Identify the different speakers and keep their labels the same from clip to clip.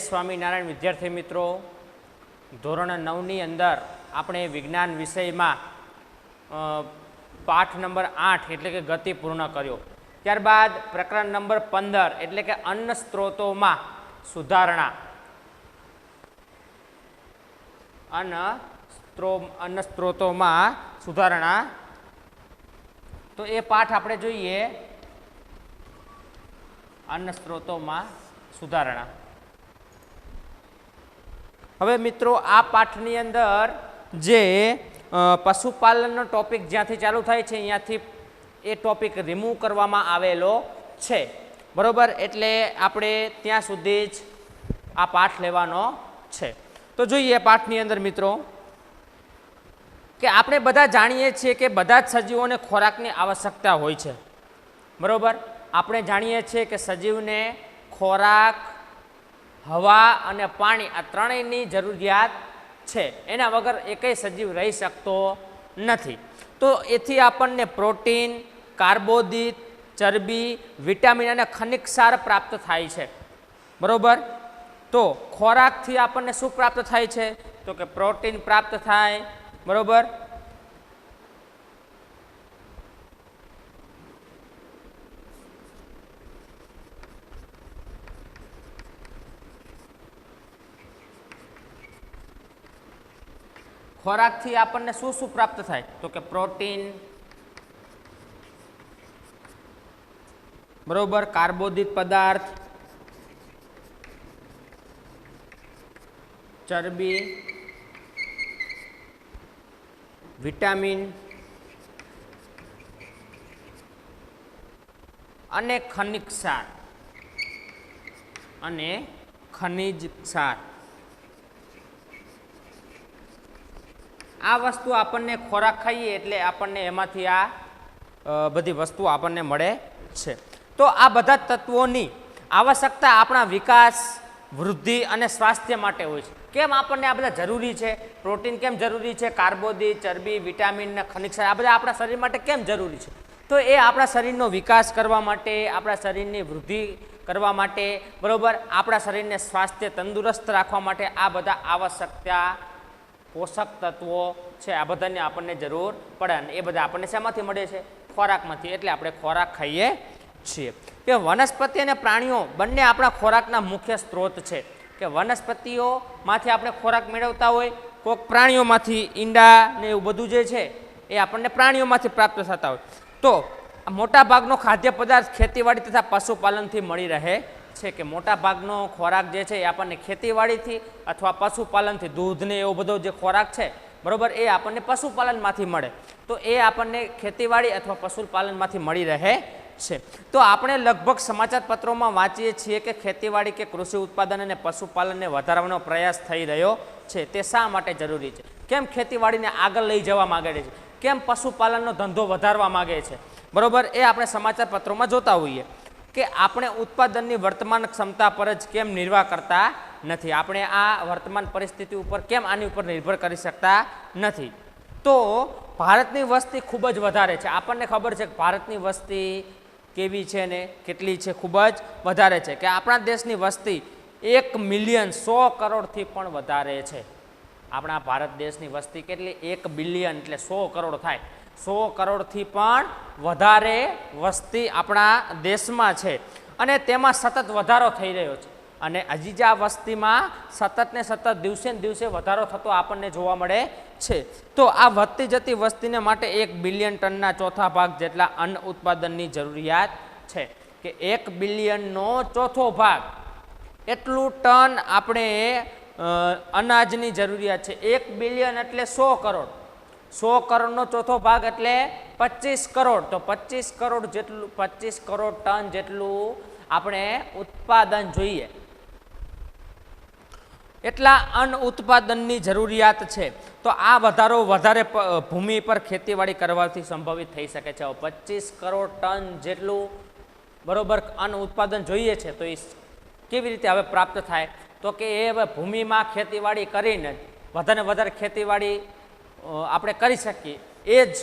Speaker 1: સ્વામિનારાયણ વિદ્યાર્થી મિત્રો, ધોરણ 9ની અંદર આપણે વિજ્ઞાન વિષયમાં પાઠ નંબર 8 એટલે કે ગતિ પૂર્ણ કર્યો. ત્યારબાદ પ્રકરણ નંબર 15 એટલે કે અન્ન સ્ત્રોતોમાં સુધારણા, અન્ન સ્ત્રોતોમાં સુધારણા. તો એ પાઠ આપણે જોઈએ, અન્ન સ્ત્રોતોમાં સુધારણા. હવે મિત્રો, આ પાઠની અંદર જે પશુપાલનનો ટોપિક જ્યાંથી ચાલુ થાય છે અહીંયાથી એ ટોપિક રિમૂવ કરવામાં આવેલો છે, બરોબર. એટલે આપણે ત્યાં સુધી જ આ પાઠ લેવાનો છે. તો જોઈએ પાઠની અંદર મિત્રો કે આપણે બધા જાણીએ છીએ કે બધા જ સજીવોને ખોરાકની આવશ્યકતા હોય છે, બરોબર. આપણે જાણીએ છીએ કે સજીવને ખોરાક, હવા અને પાણી આ ત્રણેયની જરૂરિયાત છે. એના વગર એકેય સજીવ રહી શકતો નથી. તો એથી આપણને પ્રોટીન, કાર્બોદિત, ચરબી, વિટામિન અને ખનિજ ક્ષાર પ્રાપ્ત થાય છે, બરોબર. તો ખોરાકથી આપણને શું પ્રાપ્ત થાય છે? તો કે પ્રોટીન પ્રાપ્ત થાય, બરોબર. ખોરાકથી આપણને શું શું પ્રાપ્ત થાય? તો કે પ્રોટીન, બરોબર, કાર્બોદિત પદાર્થ, ચરબી, વિટામિન અને ખનિજ ક્ષાર આ વસ્તુ આપણને ખોરાક ખાઈએ એટલે આપણને એમાંથી આ બધી વસ્તુઓ આપણને મળે છે. તો આ બધા તત્વોની આવશ્યકતા આપણા વિકાસ, વૃદ્ધિ અને સ્વાસ્થ્ય માટે હોય છે. કેમ આપણને આ બધા જરૂરી છે? પ્રોટીન કેમ જરૂરી છે? કાર્બોદિત, ચરબી, વિટામિન અને ખનિજ ક્ષાર આ બધા આપણા શરીર માટે કેમ જરૂરી છે? તો એ આપણા શરીરનો વિકાસ કરવા માટે, આપણા શરીરની વૃદ્ધિ કરવા માટે, બરોબર, આપણા શરીરને સ્વાસ્થ્ય તંદુરસ્ત રાખવા માટે આ બધા આવશ્યકતા પોષક તત્વો છે. આ બધાની આપણને જરૂર પડે અને એ બધા આપણને શેમાંથી મળે છે? ખોરાકમાંથી. એટલે આપણે ખોરાક ખાઈએ છીએ. કે વનસ્પતિ અને પ્રાણીઓ બંને આપણા ખોરાકના મુખ્ય સ્ત્રોત છે. કે વનસ્પતિઓમાંથી આપણે ખોરાક મેળવતા હોય, કોઈક પ્રાણીઓમાંથી ઈંડા ને એવું બધું જે છે એ આપણને પ્રાણીઓમાંથી પ્રાપ્ત થતા હોય. તો મોટા ભાગનો ખાદ્ય પદાર્થ ખેતીવાડી તથા પશુપાલનથી મળી રહે છે. કે મોટા ભાગનો ખોરાક જે છે એ આપણને ખેતીવાડીથી અથવા પશુપાલનથી, દૂધ ને એવો બધો જે ખોરાક છે, બરોબર, એ આપણને પશુપાલનમાંથી મળે. તો એ આપણને ખેતીવાડી અથવા પશુપાલનમાંથી મળી રહે છે. તો આપણે લગભગ સમાચાર પત્રોમાં વાંચીએ છીએ કે ખેતીવાડી કે કૃષિ ઉત્પાદન અને પશુપાલનને વધારવાનો પ્રયાસ થઈ રહ્યો છે. તે શા માટે જરૂરી છે? કેમ ખેતીવાડીને આગળ લઈ જવા માગે છે? કેમ પશુપાલનનો ધંધો વધારવા માગે છે? બરોબર, એ આપણે સમાચાર પત્રોમાં જોતા હોઈએ. કે આપણે ઉત્પાદનની વર્તમાન ક્ષમતા પર જ કેમ નિર્વાહ કરતા નથી? આપણે આ વર્તમાન પરિસ્થિતિ ઉપર કેમ આની ઉપર નિર્ભર કરી શકતા નથી? તો ભારતની વસ્તી ખૂબ જ વધારે છે. આપણને ખબર છે કે ભારતની વસ્તી કેવી છે ને કેટલી છે? ખૂબ જ વધારે છે. કે આપણા દેશની વસ્તી 1,100,000 કરોડથી પણ વધારે છે. આપણા ભારત દેશની વસ્તી કેટલી? 1 બિલિયન એટલે 100 કરોડ થાય. 100 કરોડથી પણ વધારે વસ્તી આપણા દેશમાં છે અને તેમાં સતત વધારો થઈ રહ્યો છે. અને હજી જ આ વસ્તીમાં સતત ને સતત દિવસે ને દિવસે વધારો થતો આપણને જોવા મળે છે. તો આ વધતી જતી વસ્તીને માટે 1 બિલિયન ટનના ચોથા ભાગ જેટલા અન્ન ઉત્પાદનની જરૂરિયાત છે. કે 1 બિલિયનનો ચોથો ભાગ એટલું ટન આપણે અનાજની જરૂરિયાત છે. 1 બિલિયન એટલે 100 કરોડ. 100 કરોડનો ચોથો ભાગ એટલે 25 કરોડ. તો 25 કરોડ જેટલું, 25 કરોડ ટન જેટલું આપણે ઉત્પાદન જોઈએ. એટલા અન્ન ઉત્પાદનની જરૂરિયાત છે. તો આ વધારો વધારે ભૂમિ પર ખેતીવાડી કરવાથી સંભવિત થઈ શકે છે. 25 કરોડ ટન જેટલું, બરોબર, અન્ન ઉત્પાદન જોઈએ છે. તો એ કેવી રીતે હવે પ્રાપ્ત થાય? તો કે એ હવે ભૂમિમાં ખેતીવાડી કરીને વધારે વધારે ખેતીવાડી આપણે કરી શકીએ. એ જ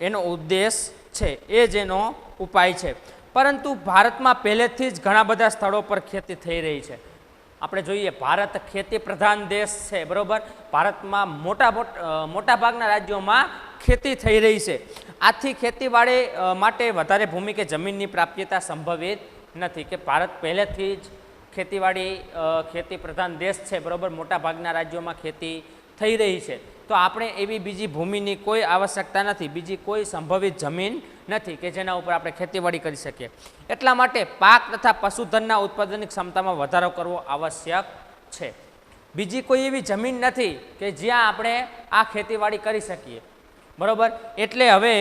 Speaker 1: એનો ઉદ્દેશ છે, એ જ એનો ઉપાય છે. પરંતુ ભારતમાં પહેલેથી જ ઘણા બધા સ્થળો પર ખેતી થઈ રહી છે. આપણે જોઈએ ભારત ખેતી પ્રધાન દેશ છે, બરોબર. ભારતમાં મોટા ભાગના રાજ્યોમાં ખેતી થઈ રહી છે. આથી ખેતીવાડી માટે વધારે ભૂમિ કે જમીનની પ્રાપ્યતા સંભવિત નથી, કે ભારત પહેલેથી જ ખેતી પ્રધાન દેશ છે, બરોબર. મોટા ભાગના રાજ્યોમાં ખેતી થઈ રહી છે, તો આપણે એવી બીજી ભૂમિની કોઈ આવશ્યકતા નથી, બીજી કોઈ સંભવિત જમીન નથી કે જેના ઉપર આપણે ખેતીવાડી કરી શકીએ. એટલા માટે પાક તથા પશુધનના ઉત્પાદનની ક્ષમતામાં વધારો કરવો આવશ્યક છે. બીજી કોઈ એવી જમીન નથી કે જ્યાં આપણે આ ખેતીવાડી કરી શકીએ, બરોબર. એટલે હવે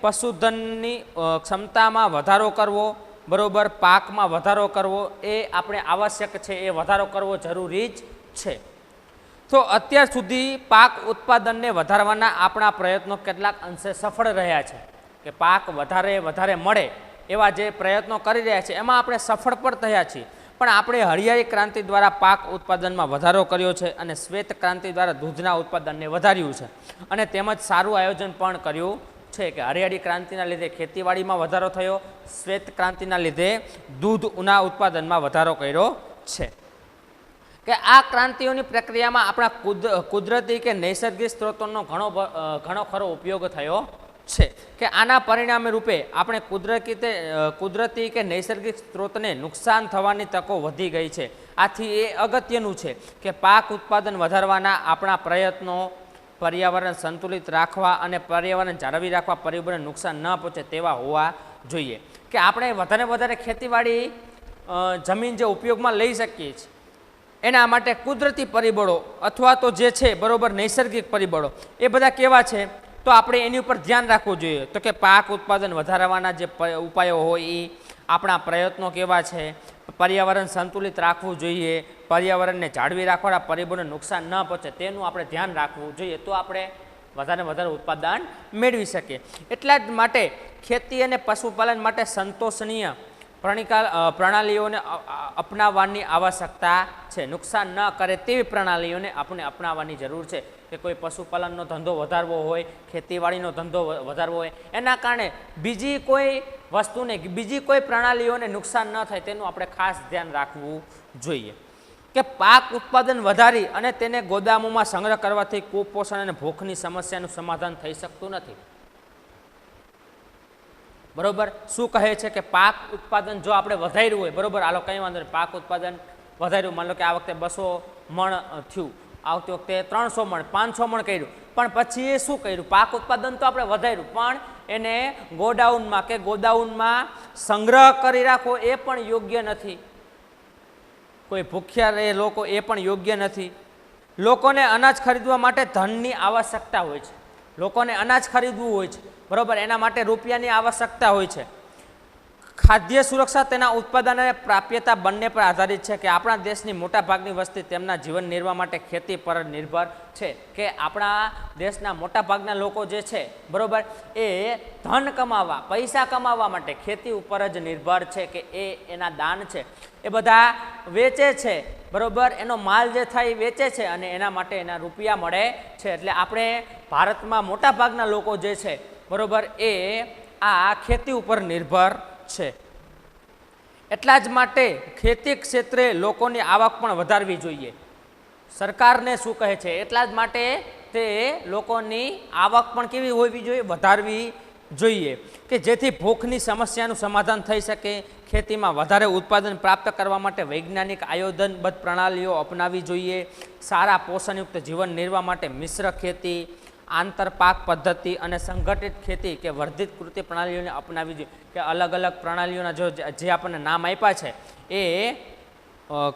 Speaker 1: પશુધનની ક્ષમતામાં વધારો કરવો, બરોબર, પાકમાં વધારો કરવો એ આપણે આવશ્યક છે, એ વધારો કરવો જરૂરી જ છે. તો અત્યાર સુધી પાક ઉત્પાદનને વધારવાના આપણા પ્રયત્નો કેટલાક અંશે સફળ રહ્યા છે, કે પાક વધારે મળે એવા જે પ્રયત્નો કરી રહ્યા છે એમાં આપણે સફળ પણ થયા છીએ. પણ આપણે હરિયાળી ક્રાંતિ દ્વારા પાક ઉત્પાદનમાં વધારો કર્યો છે અને શ્વેત ક્રાંતિ દ્વારા દૂધના ઉત્પાદનને વધાર્યું છે, અને તેમજ સારું આયોજન પણ કર્યું છે, કે હરિયાળી ક્રાંતિના લીધે ખેતીવાડીમાં વધારો થયો, શ્વેત ક્રાંતિના લીધે દૂધના ઉત્પાદનમાં વધારો કર્યો છે. કે આ ક્રાંતિઓની પ્રક્રિયામાં આપણા કુદરતી કે નૈસર્ગિક સ્ત્રોતોનો ઘણો ખરો ઉપયોગ થયો છે, કે આના પરિણામે રૂપે આપણે કુદરતી કે નૈસર્ગિક સ્ત્રોતને નુકસાન થવાની તકો વધી ગઈ છે. આથી એ અગત્યનું છે કે પાક ઉત્પાદન વધારવાના આપણા પ્રયત્નો પર્યાવરણ સંતુલિત રાખવા અને પર્યાવરણ જાળવી રાખવા, પરિબળને નુકસાન ન પહોંચે તેવા હોવા જોઈએ. કે આપણે વધારે ખેતીવાડી જમીન જે ઉપયોગમાં લઈ શકીએ છીએ એના માટે કુદરતી પરિબળો અથવા તો જે છે, બરોબર, નૈસર્ગિક પરિબળો એ બધા કેવા છે, તો આપણે એની ઉપર ધ્યાન રાખવું જોઈએ. તો કે પાક ઉત્પાદન વધારવાના જે ઉપાયો હોય એ આપણા પ્રયત્નો કેવા છે, પર્યાવરણ સંતુલિત રાખવું જોઈએ, પર્યાવરણને જાળવી રાખવાના, પરિબળોને નુકસાન ન પહોંચે તેનું આપણે ધ્યાન રાખવું જોઈએ, તો આપણે વધારે ઉત્પાદન મેળવી શકીએ. એટલા જ માટે ખેતી અને પશુપાલન માટે સંતોષનીય પ્રણાલીઓને અપનાવવાની આવશ્યકતા છે. નુકસાન ન કરે તેવી પ્રણાલીઓને આપણે અપનાવવાની જરૂર છે. કે કોઈ પશુપાલનનો ધંધો વધારવો હોય, ખેતીવાડીનો ધંધો વધારવો હોય, એના કારણે બીજી કોઈ વસ્તુને, બીજી કોઈ પ્રણાલીઓને નુકસાન ન થાય તેનું આપણે ખાસ ધ્યાન રાખવું જોઈએ. કે પાક ઉત્પાદન વધારી અને તેને ગોદામોમાં સંગ્રહ કરવાથી કુપોષણ અને ભૂખની સમસ્યાનું સમાધાન થઈ શકતું નથી, બરોબર. શું કહે છે કે પાક ઉત્પાદન જો આપણે વધાર્યું હોય, બરોબર, આલો કંઈ વાંધો નહીં, પાક ઉત્પાદન વધાર્યું, માન લો કે આ વખતે 200 મણ થયું, આવતી વખતે 300 મણ 500 મણ કર્યું, પણ પછી એ શું કર્યું, પાક ઉત્પાદન તો આપણે વધાર્યું પણ એને ગોડાઉનમાં સંગ્રહ કરી રાખવો એ પણ યોગ્ય નથી. કોઈ ભૂખ્યા રહે લોકો એ પણ યોગ્ય નથી. લોકોને અનાજ ખરીદવા માટે ધનની આવશ્યકતા હોય છે, લોકોને અનાજ ખરીદવું હોય છે, બરોબર, એના માટે રૂપિયાની આવશ્યકતા હોય છે. ખાદ્ય સુરક્ષા તેના ઉત્પાદન અને પ્રાપ્યતા બંને પર આધારિત છે. કે આપણા દેશની મોટાભાગની વસ્તી તેમના જીવન નિર્વાહ માટે ખેતી પર નિર્ભર છે. કે આપણા દેશના મોટાભાગના લોકો જે છે, બરોબર, એ ધન કમાવા, પૈસા કમાવા માટે ખેતી ઉપર જ નિર્ભર છે. કે એના દાન છે એ બધા વેચે છે, બરોબર, એનો માલ જે થાય એ વેચે છે અને એના માટે એના રૂપિયા મળે છે. એટલે આપણે ભારતમાં મોટાભાગના લોકો જે છે, બરોબર, એ આ ખેતી ઉપર નિર્ભર છે. એટલા જ માટે ખેતી ક્ષેત્રે લોકોની આવક પણ વધારવી જોઈએ. સરકારને શું કહે છે, એટલા જ માટે તે લોકોની આવક પણ કેવી હોવી જોઈએ, વધારવી જોઈએ. કે જેથી ભૂખની સમસ્યાનું સમાધાન થઈ શકે. ખેતીમાં વધારે ઉત્પાદન પ્રાપ્ત કરવા માટે વૈજ્ઞાનિક આયોજનબદ્ધ પ્રણાલીઓ અપનાવવી જોઈએ. સારા પોષણયુક્ત જીવન નિર્વાહ માટે મિશ્ર ખેતી, આંતરપાક પદ્ધતિ અને સંગઠિત ખેતી કે વર્ધિત કૃષિ પ્રણાલીઓને અપનાવવી જોઈએ. કે અલગ અલગ પ્રણાલીઓના જે આપણને નામ આપ્યા છે એ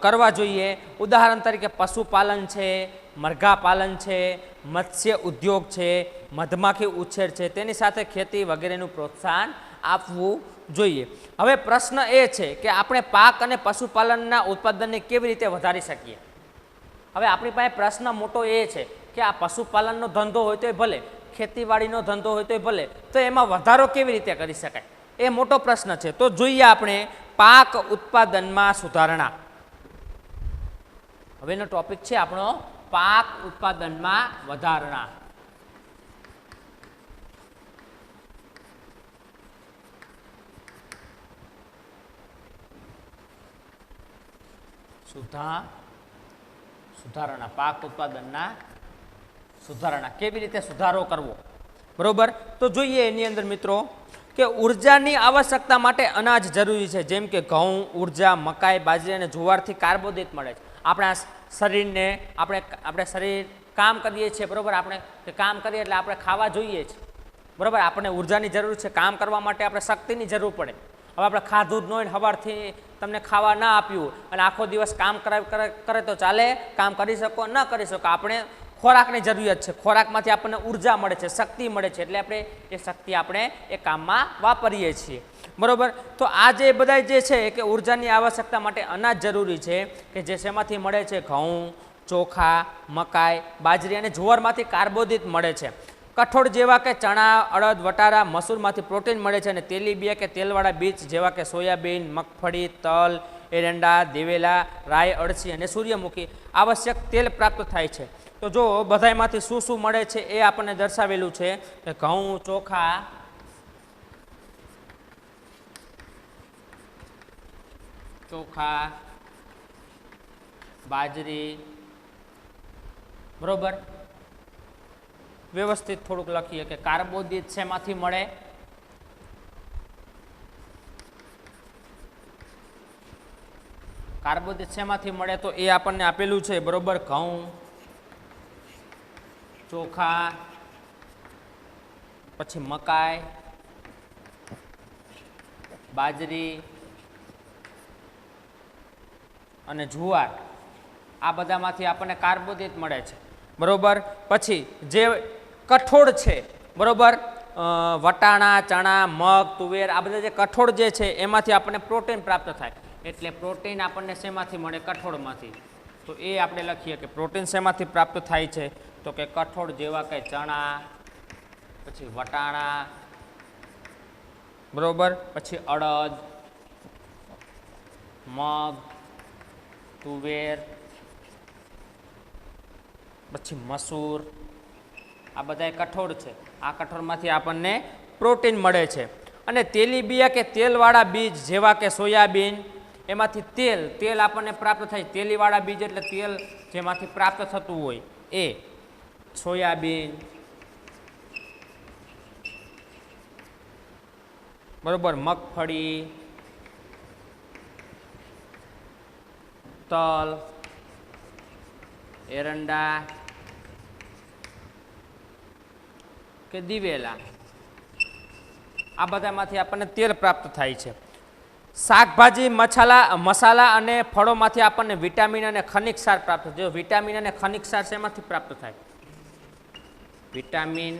Speaker 1: કરવા જોઈએ. ઉદાહરણ તરીકે પશુપાલન છે, મરઘા પાલન છે, મત્સ્ય ઉદ્યોગ છે, મધમાખી ઉછેર છે, તેની સાથે ખેતી વગેરેનું પ્રોત્સાહન આપવું જોઈએ. હવે પ્રશ્ન એ છે કે આપણે પાક અને પશુપાલનના ઉત્પાદનને કેવી રીતે વધારી શકીએ. હવે આપણી પાસે પ્રશ્ન મોટો એ છે કે આ પશુપાલનનો ધંધો હોય તોય ભલે, ખેતીવાડીનો ધંધો હોય તોય ભલે, તો એમાં વધારો કેવી રીતે કરી શકાય, એ મોટો પ્રશ્ન છે. તો જોઈએ આપણે પાક ઉત્પાદનમાં સુધારણા. હવેનો ટોપિક છે આપણો પાક ઉત્પાદનમાં વધારણા. સુધારણા. સુધારણા, પાક ઉત્પાદનના સુધારણા. કેવી રીતે સુધારો કરવો, બરોબર? તો જોઈએ એની અંદર મિત્રો કે ઉર્જાની આવશ્યકતા માટે અનાજ જરૂરી છે, જેમ કે ઘઉં, ઉર્જા, મકાઈ, બાજરી અને જુવારથી કાર્બોદિત મળે છે. આપણા શરીરને આપણે શરીર કામ કરીએ છીએ, બરોબર? આપણે કામ કરીએ એટલે આપણે ખાવા જોઈએ છે, બરોબર? આપણને ઉર્જાની જરૂર છે, કામ કરવા માટે આપણે શક્તિની જરૂર પડે. હવે આપણે ખાધું જ ન હોય, સવારથી તમને ખાવા ના આપ્યું અને આખો દિવસ કામ કરે તો ચાલે? કામ કરી શકો? ન કરી શકો. આપણે ખોરાકની જરૂરિયાત છે, ખોરાકમાંથી આપણને ઉર્જા મળે છે, શક્તિ મળે છે, એટલે આપણે એ શક્તિ આપણે એ કામમાં વાપરીએ છીએ, બરોબર? તો આ જે બધા જે છે કે ઉર્જાની આવશ્યકતા માટે અનાજ જરૂરી છે, કે જે શેમાંથી મળે છે? ઘઉં, ચોખા, મકાઈ, બાજરી અને જુવારમાંથી કાર્બોદિત મળે છે. કઠોળ જેવા કે ચણા, અડદ, વટારા, મસૂરમાંથી પ્રોટીન મળે છે, અને તેલીબિયા કે તેલવાળા બીજ જેવા કે સોયાબીન, મગફળી, તલ, એરંડા, દિવેલા, રાઈ, અળસી અને સૂર્યમુખી આવશ્યક તેલ પ્રાપ્ત થાય છે. તો જો બધાયમાંથી શું શું મળે છે એ આપણને દર્શાવેલું છે કે ઘઉં, ચોખા, બાજરી, બરોબર? વ્યવસ્થિત થોડુંક લખીએ કે કાર્બોદિત શેમાંથી મળે? કાર્બોદિત શેમાંથી મળે? તો એ આપણને આપેલું છે, બરોબર? ઘઉં, ચોખા, પછી મકાઈ, બાજરી અને જુવાર, આ બધામાંથી આપણને કાર્બોદિત મળે છે, બરોબર? પછી જે કઠોળ છે, બરોબર, વટાણા, ચણા, મગ, તુવેર, આ બધા જે કઠોળ જે છે એમાંથી આપણને પ્રોટીન પ્રાપ્ત થાય. એટલે પ્રોટીન આપણને શેમાંથી મળે? કઠોળમાંથી. તો એ આપણે લખીએ કે પ્રોટીન શેમાંથી પ્રાપ્ત થાય છે? તો કે કઠોળ જેવા કે ચણા, પછી વટાણા, બરોબર, પછી અડદ, મગ, તુવેર, પછી મસૂર, આ બધા કઠોળ છે. આ કઠોળમાંથી આપણને પ્રોટીન મળે છે. અને તેલીબિયા કે તેલવાળા બીજ જેવા કે સોયાબીન, એમાંથી તેલ આપણને પ્રાપ્ત થાય. તેલીવાળા બીજ એટલે તેલ જેમાંથી પ્રાપ્ત થતું હોય એ સોયાબીન, બરોબર, મગફળી, તલ, એરંડા કે દિવેલા, આ બધામાંથી આપણને તેલ પ્રાપ્ત થાય છે. શાકભાજી, મસાલા અને ફળોમાંથી આપણને વિટામિન અને ખનિજ ક્ષાર પ્રાપ્ત થાય. જો વિટામિન અને ખનિજ ક્ષાર શેમાંથી પ્રાપ્ત થાય? વિટામિન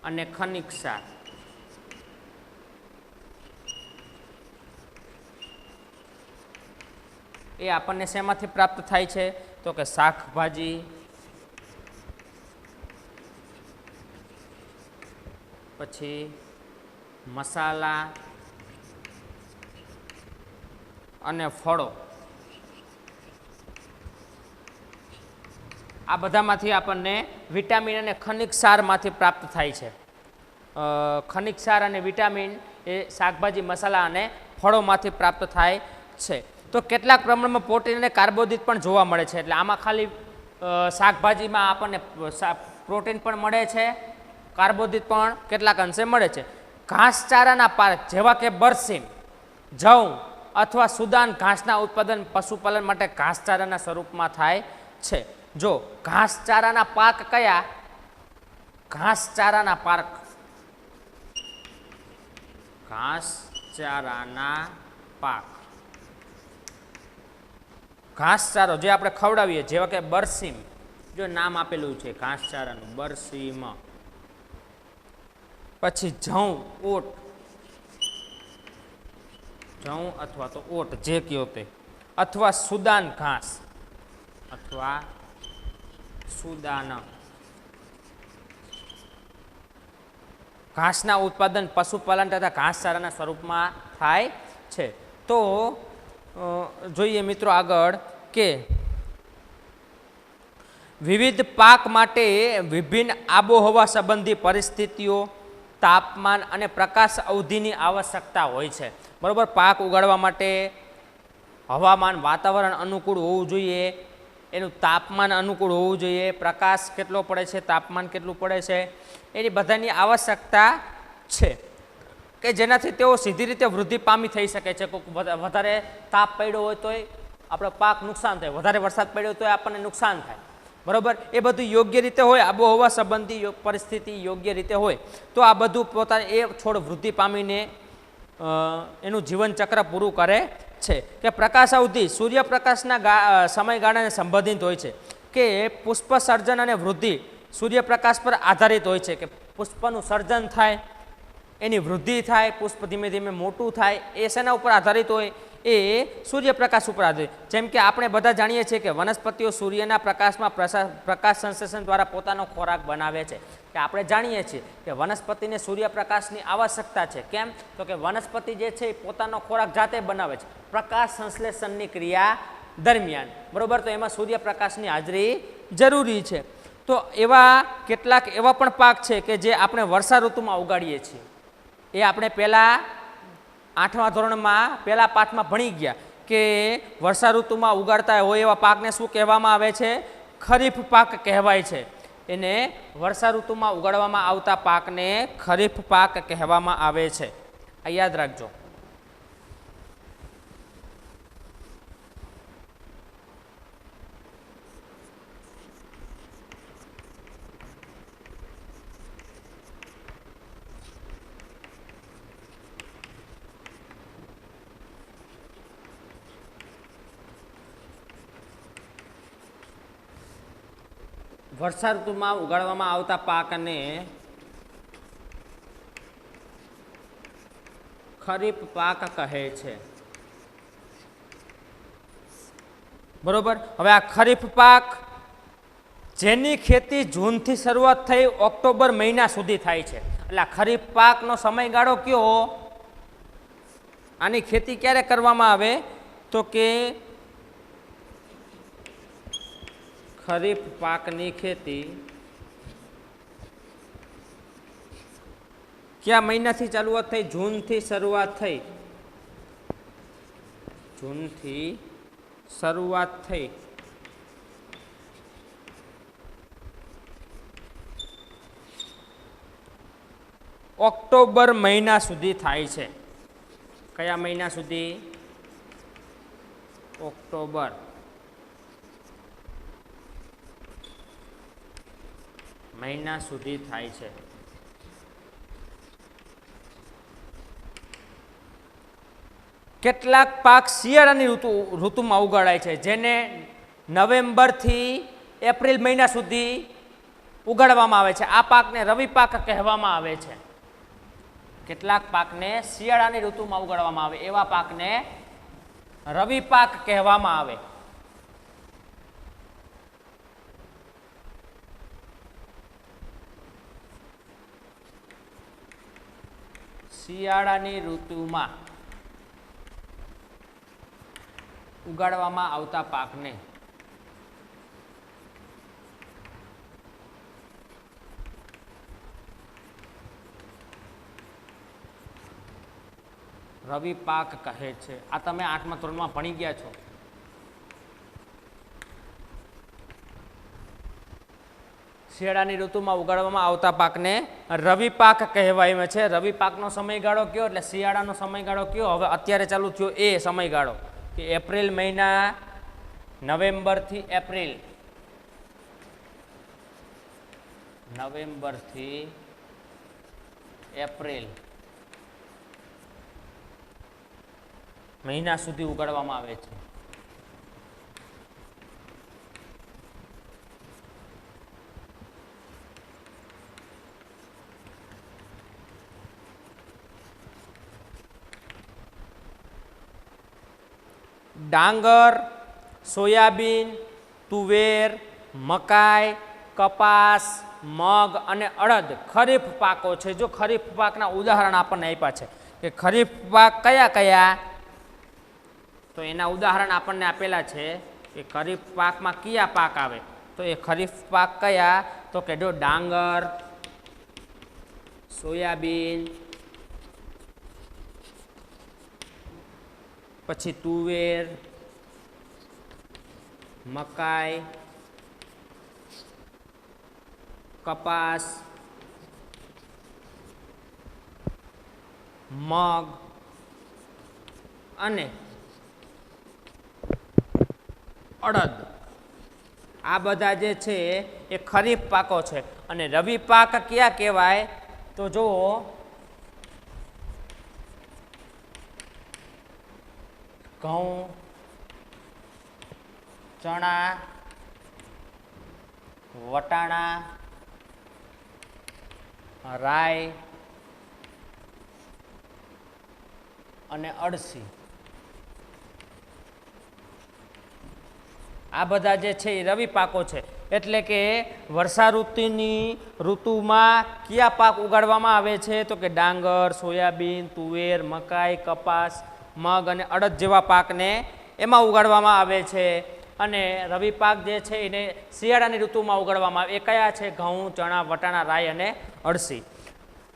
Speaker 1: અને ખનિજ ક્ષાર એ આપણને શેમાંથી પ્રાપ્ત થાય છે? તો કે શાકભાજી, પછી મસાલા અને ફળો, આ બધામાંથી આપણને વિટામિન અને ખનિજ ક્ષારમાંથી પ્રાપ્ત થાય છે. ખનિજ ક્ષાર અને વિટામિન એ શાકભાજી, મસાલા અને ફળોમાંથી પ્રાપ્ત થાય છે. તો કેટલાક પ્રમાણમાં પ્રોટીન અને કાર્બોદિત પણ જોવા મળે છે. એટલે આમાં ખાલી શાકભાજીમાં આપણને પ્રોટીન પણ મળે છે, કાર્બોદિત પણ કેટલાક અંશે મળે છે. ઘાસચારાના પાક જેવા કે બરસીમ, જવ અથવા સુદાન ઘાસના ઉત્પાદન પશુપાલન માટે ઘાસચારાના સ્વરૂપમાં થાય છે. જો ઘાસચારાના પાક કયા? ઘાસચારાના પાક, ઘાસચારાના પાક, ઘાસચારો જે આપણે ખવડાવીએ, જેવા કે બરસીમ, જો નામ આપેલું છે ઘાસચારાનું, બરસીમ. પછી જવ, ઓટ, જવ અથવા તો ઓટ જે કયો તે, અથવા સુદાન ઘાસ અથવા સુદાન, ઘાસના ઉત્પાદન પશુપાલન તથા ઘાસચારાના સ્વરૂપમાં થાય છે. તો જોઈએ મિત્રો આગળ કે વિવિધ પાક માટે વિભિન્ન આબોહવા સંબંધી પરિસ્થિતિઓ, તાપમાન અને પ્રકાશ અવધિની આવશ્યકતા હોય છે, બરોબર? પાક ઉગાડવા માટે હવામાન, વાતાવરણ અનુકૂળ હોવું જોઈએ. એનું તાપમાન અનુકૂળ હોવું જોઈએ, પ્રકાશ કેટલો પડે છે, તાપમાન કેટલું પડે છે, એની બધાની આવશ્યકતા છે કે જેનાથી તેઓ સીધી રીતે વૃદ્ધિ પામી થઈ શકે છે. કોઈક વધારે તાપ પડ્યો હોય તોય આપણો પાક નુકસાન થાય, વધારે વરસાદ પડ્યો તો આપણને નુકસાન થાય, બરાબર. એ બધું યોગ્ય રીતે હોય, આબોહવા સંબંધી પરિસ્થિતિ યોગ્ય રીતે હોય તો આ બધું પોતાને એ છોડ વૃદ્ધિ પામીને એનું જીવનચક્ર પૂરું કરે છે. કે પ્રકાશ અવધિ સૂર્યપ્રકાશના સમયગાળાને સંબંધિત હોય છે કે પુષ્પ સર્જન અને વૃદ્ધિ સૂર્યપ્રકાશ પર આધારિત હોય છે. કે પુષ્પનું સર્જન થાય, એની વૃદ્ધિ થાય, પુષ્પ ધીમે ધીમે મોટું થાય, એ શેના ઉપર આધારિત હોય? એ સૂર્યપ્રકાશ ઉપર આધારિત. જેમ કે આપણે બધા જાણીએ છીએ કે વનસ્પતિઓ સૂર્યના પ્રકાશમાં પ્રકાશ સંશ્લેષણ દ્વારા પોતાનો ખોરાક બનાવે છે. કે આપણે જાણીએ છીએ કે વનસ્પતિને સૂર્યપ્રકાશની આવશ્યકતા છે. કેમ? તો કે વનસ્પતિ જે છે એ પોતાનો ખોરાક જાતે બનાવે છે પ્રકાશ સંશ્લેષણની ક્રિયા દરમિયાન, બરાબર. તો એમાં સૂર્યપ્રકાશની હાજરી જરૂરી છે. તો એવા કેટલાક એવા પણ પાક છે કે જે આપણે વર્ષા ઋતુમાં ઉગાડીએ છીએ. એ આપણે પહેલાં 8મા ધોરણમાં પહેલા પાઠમાં ભણી ગયા કે વર્ષા ઋતુમાં ઉગાડતા હોય એવા પાકને શું કહેવામાં આવે છે? ખરીફ પાક કહેવાય છે. એને વર્ષા ઋતુમાં ઉગાડવામાં આવતા પાકને ખરીફ પાક કહેવામાં આવે છે. આ યાદ રાખજો. વર્ષા ઋતુમાં ઉગાડવામાં આવતા પાકને ખરીફ પાક કહે છે, બરોબર. હવે આ ખરીફ પાક જેની ખેતી જૂનથી શરૂઆત થઈ ઓક્ટોબર મહિના સુધી થાય છે. એટલે આ ખરીફ પાકનો સમયગાળો કયો? આની ખેતી ક્યારે કરવામાં આવે? તો કે ખરીફ પાકની ખેતી કયા મહિનાથી ચાલુઆત થઈ? જૂનથી શરૂઆત થઈ. જૂનથી શરૂઆત થઈ ઓક્ટોબર મહિના સુધી થાય છે. કયા મહિના સુધી? ઓક્ટોબર મહિના સુધી થાય છે. કેટલાક પાક શિયાળાની ઋતુમાં ઉગાડાય છે જેને નવેમ્બરથી એપ્રિલ મહિના સુધી ઉગાડવામાં આવે છે. આ પાકને રવિ પાક કહેવામાં આવે છે. કેટલાક પાકને શિયાળાની ઋતુમાં ઉગાડવામાં આવે એવા પાકને રવિ પાક કહેવામાં આવે. શિયાળાની ઋતુમાં ઉગાડવામાં આવતા પાકને રવિ પાક કહે છે. આ તમે 8મા ધોરણમાં ભણી ગયા છો. શિયાળાની ઋતુમાં ઉગાડવામાં આવતા પાકને રવિ પાક કહેવાય છે. રવિ પાકનો સમયગાળો કયો? એટલે શિયાળાનો સમયગાળો કયો? હવે અત્યારે ચાલુ થયો એ સમયગાળો કે એપ્રિલ મહિના, નવેમ્બરથી એપ્રિલ, નવેમ્બરથી એપ્રિલ મહિના સુધી ઉગાડવામાં આવે છે. ડાંગર, સોયાબીન, તુવેર, મકાઈ, કપાસ, મગ અને અડદ ખરીફ પાકો છે. જો ખરીફ પાકના ઉદાહરણ આપણને આપ્યા છે કે ખરીફ પાક કયા કયા, તો એના ઉદાહરણ આપણને આપેલા છે કે ખરીફ પાકમાં કયા પાક આવે. તો એ ખરીફ પાક કયા? તો કે જો ડાંગર, સોયાબીન, પછી તુવેર, મકાઈ, કપાસ, મગ અને અડદ, આ બધા જે છે એ ખરીફ પાકો છે. અને રવિ પાક ક્યાં કહેવાય? તો જુઓ, ઘઉં, ચણા, વટાણા, રાઈ અને અળસી, આ બધા જે છે એ રવિ પાકો છે. એટલે કે વર્ષા ઋતુમાં કયા પાક ઉગાડવામાં આવે છે? તો કે ડાંગર, સોયાબીન, તુવેર, મકાઈ, કપાસ, મગ અને અડદ જેવા પાકને એમાં ઉગાડવામાં આવે છે. અને રવિ પાક જે છે એને શિયાળાની ઋતુમાં ઉગાડવામાં આવે. એ કયા છે? ઘઉં, ચણા, વટાણા, રાઈ અને અળસી.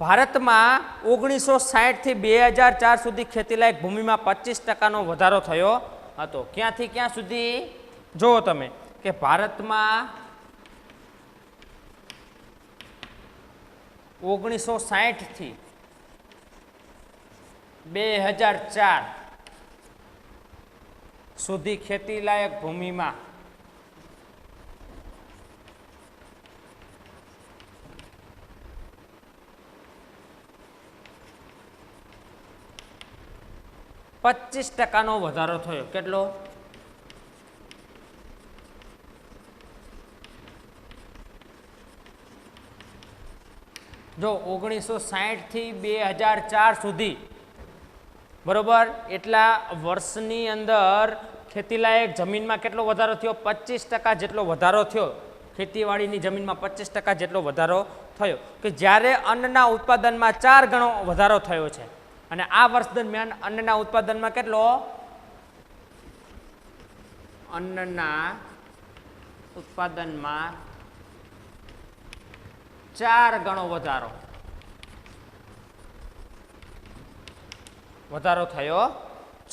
Speaker 1: ભારતમાં 1960 થી 2004 સુધી ખેતીલાયક ભૂમિમાં 25% વધારો થયો હતો. ક્યાંથી ક્યાં સુધી? જુઓ તમે કે ભારતમાં 1960 થી 2004 સુધી ખેતીલાયક ભૂમિમાં 25% વધારો થયો. કેટલો? જો 1960 થી 2004 સુધી, બરોબર, એટલા વર્ષની અંદર ખેતીલાયક જમીનમાં કેટલો વધારો થયો? 25% જેટલો વધારો થયો. ખેતીવાડીની જમીનમાં 25% જેટલો વધારો થયો. કે જ્યારે અન્નના ઉત્પાદનમાં 4 ગણો વધારો થયો છે. અને આ વર્ષ દરમિયાન અન્નના ઉત્પાદનમાં કેટલો? અન્નના ઉત્પાદનમાં 4 ગણો વધારો થયો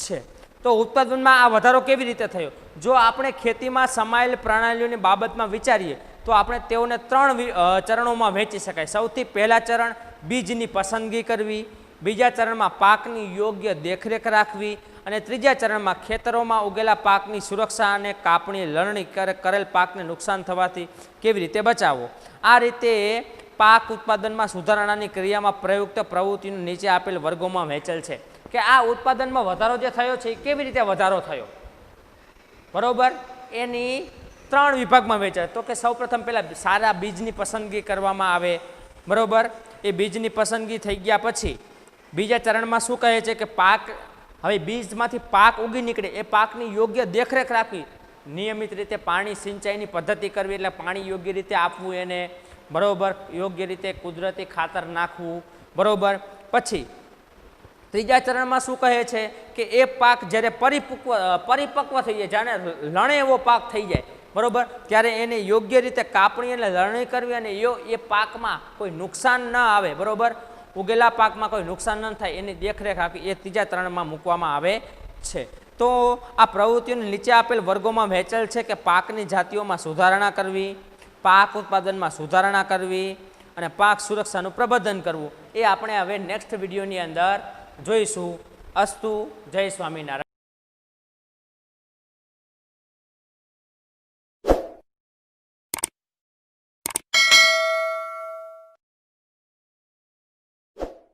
Speaker 1: છે. તો ઉત્પાદનમાં આ વધારો કેવી રીતે થયો? જો આપણે ખેતીમાં સમાયેલ પ્રણાલીઓની બાબતમાં વિચારીએ તો આપણે તેઓને 3 ચરણોમાં વહેંચી શકાય. સૌથી પહેલા ચરણ બીજની પસંદગી કરવી, બીજા ચરણમાં પાકની યોગ્ય દેખરેખ રાખવી અને ત્રીજા ચરણમાં ખેતરોમાં ઉગેલા પાકની સુરક્ષા અને કાપણી લણણી કરેલ પાકને નુકસાન થવાથી કેવી રીતે બચાવવો. આ રીતે પાક ઉત્પાદનમાં સુધારણાની ક્રિયામાં પ્રયુક્ત પ્રવૃત્તિનું નીચે આપેલ વર્ગોમાં વહેંચેલ છે. કે આ ઉત્પાદનમાં વધારો જે થયો છે એ કેવી રીતે વધારો થયો? બરોબર, એની 3 વિભાગમાં વહેંચાય. તો કે સૌપ્રથમ પહેલાં સારા બીજની પસંદગી કરવામાં આવે. બરોબર, એ બીજની પસંદગી થઈ ગયા પછી બીજા ચરણમાં શું કહે છે? કે પાક, હવે બીજમાંથી પાક ઉગી નીકળે એ પાકની યોગ્ય દેખરેખ રાખવી, નિયમિત રીતે પાણી સિંચાઈની પદ્ધતિ કરવી, એટલે પાણી યોગ્ય રીતે આપવું એને. બરોબર, યોગ્ય રીતે કુદરતી ખાતર નાખવું. બરોબર, પછી ત્રીજા ચરણમાં શું કહે છે? કે એ પાક જ્યારે પરિપક્વ થઈ જાય, જાણે લણે એવો પાક થઈ જાય, બરોબર, ત્યારે એને યોગ્ય રીતે કાપણી અને લણણી કરવી અને એ પાકમાં કોઈ નુકસાન ન આવે. બરોબર, ઉગેલા પાકમાં કોઈ નુકસાન ન થાય એની દેખરેખ રાખવી, એ ત્રીજા ચરણમાં મૂકવામાં આવે છે. તો આ પ્રવૃત્તિઓને નીચે આપેલ વર્ગોમાં વહેંચેલ છે. કે પાકની જાતિઓમાં સુધારણા કરવી, પાક ઉત્પાદનમાં સુધારણા કરવી અને પાક સુરક્ષાનું પ્રબંધન કરવું. એ આપણે હવે નેક્સ્ટ વિડીયોની અંદર જોઈશું. અસ્તુ. જય સ્વામિનારાયણ.